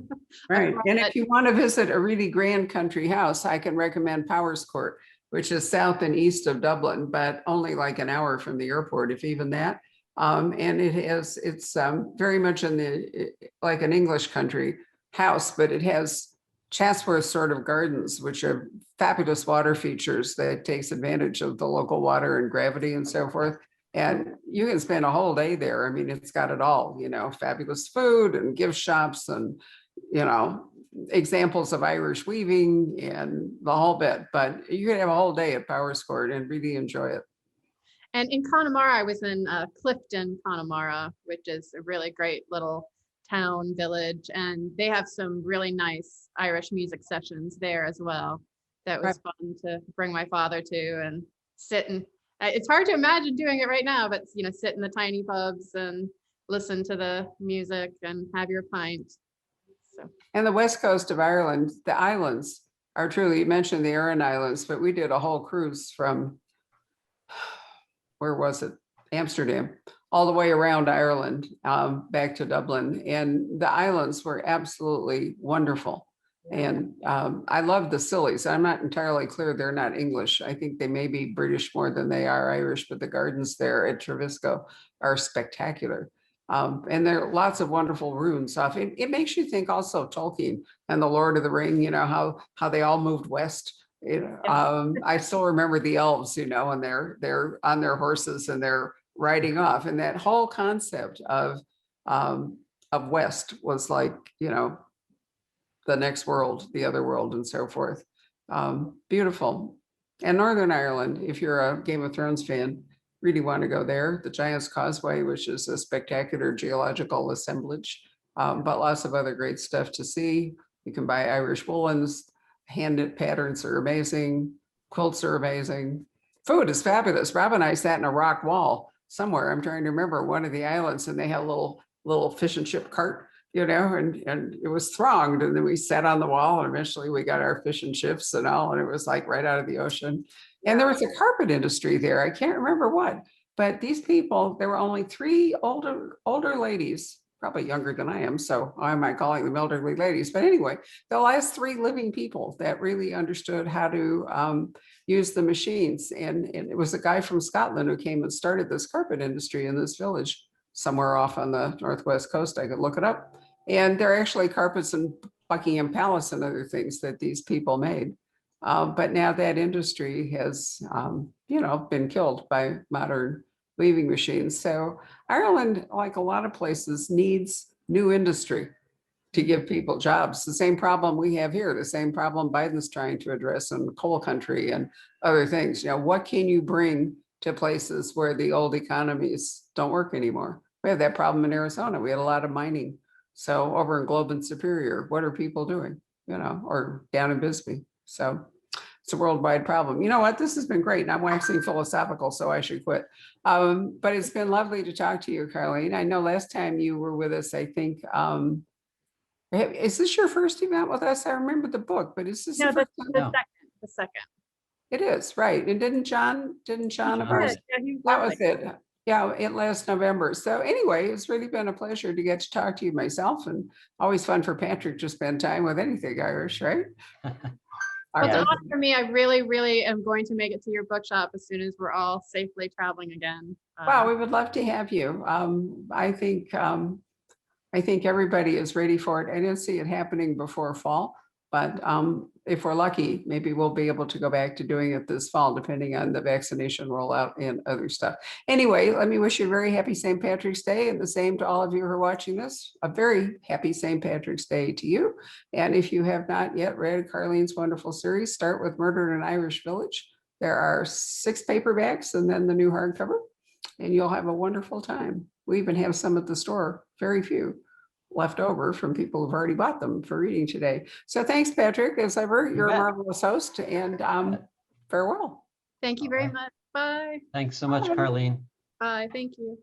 C: Right.
B: thought
C: And
B: that-
C: if you want to visit a really grand country house, I can recommend Powerscourt, which is south and east of Dublin, but only like an hour from the airport, if even that. And it's very much in the, like an English country house, but it has Chatsworth sort of gardens, which are fabulous water features that takes advantage of the local water and gravity and so forth. And you can spend a whole day there. I mean, it's got it all, you know, fabulous food and gift shops and, you know, examples of Irish weaving and the whole bit. But you can have a whole day at Powerscourt and really enjoy it.
B: And in Connemara, I was in Clifton, Connemara, which is a really great little town village. And they have some really nice Irish music sessions there as well. That was fun to bring my father to and sit and it's hard to imagine doing it right now, but you know, sit in the tiny pubs and listen to the music and have your pint. So.
C: And the west coast of Ireland, the islands are truly, you mentioned the Aran Islands, but we did a whole cruise from, where was it? Amsterdam, all the way around Ireland, back to Dublin. And the islands were absolutely wonderful. And I love the Sillies. I'm not entirely clear they're not English. I think they may be British more than they are Irish, but the gardens there at Trevisco are spectacular. And there are lots of wonderful ruins off. It makes you think also of Tolkien and the Lord of the Ring, you know, how they all moved west. I still remember the elves, you know, and they're on their horses and they're riding off. And that whole concept of West was like, you know, the next world, the other world, and so forth. Beautiful. And Northern Ireland, if you're a Game of Thrones fan, really want to go there. The Giant's Causeway, which is a spectacular geological assemblage, but lots of other great stuff to see. You can buy Irish woolens, hand-knit patterns are amazing, quilts are amazing. Food is fabulous. Rob and I sat in a rock wall somewhere. I'm trying to remember one of the islands, and they had a little fish and chip cart, you know, and it was thronged. And then we sat on the wall and eventually we got our fish and chips and all, and it was like right out of the ocean. And there was a carpet industry there. I can't remember what, but these people, there were only 3 older ladies, probably younger than I am. So why am I calling them elderly ladies? But anyway, the last 3 living people that really understood how to use the machines. And it was a guy from Scotland who came and started this carpet industry in this village somewhere off on the northwest coast. I could look it up. And they're actually carpets and Buckingham Palace and other things that these people made. But now that industry has, been killed by modern weaving machines. So Ireland, like a lot of places, needs new industry to give people jobs. The same problem we have here, the same problem Biden's trying to address in coal country and other things. What can you bring to places where the old economies don't work anymore? We have that problem in Arizona. We had a lot of mining. So over in Globe and Superior, what are people doing? Or down in Bisbee. So it's a worldwide problem. You know what? This has been great. And I'm waxing philosophical, so I should quit. But it's been lovely to talk to you, Carlene. I know last time you were with us, I think, is this your first event with us? I remember the book, but is this
B: No,
C: the first
B: the
C: time?
A: No.
B: the second.
C: It is, right. And didn't John
A: John
C: of ours?
A: was-
B: Yeah, he was
C: That
B: lovely.
C: was it. Yeah, it last November. So anyway, it's really been a pleasure to get to talk to you myself, and always fun for Patrick to spend time with anything Irish, right?
B: Well, it's
A: Yeah.
B: an honor for me. I really, really am going to make it to your bookshop as soon as we're all safely traveling again.
C: Wow, we would love to have you. I think everybody is ready for it. I didn't see it happening before fall, but if we're lucky, maybe we'll be able to go back to doing it this fall, depending on the vaccination rollout and other stuff. Anyway, let me wish you a very happy St. Patrick's Day, and the same to all of you who are watching this. A very happy St. Patrick's Day to you. And if you have not yet read Carlene's wonderful series, start with Murder in an Irish Village. There are 6 paperbacks and then the new hardcover, and you'll have a wonderful time. We even have some at the store, very few left over from people who've already bought them for reading today. So thanks, Patrick. As ever, you're a
A: bet.
C: marvelous host, and farewell.
B: Thank you very much. Bye.
A: Thanks so much,
C: Bye.
A: Carlene.
B: Bye. Thank you.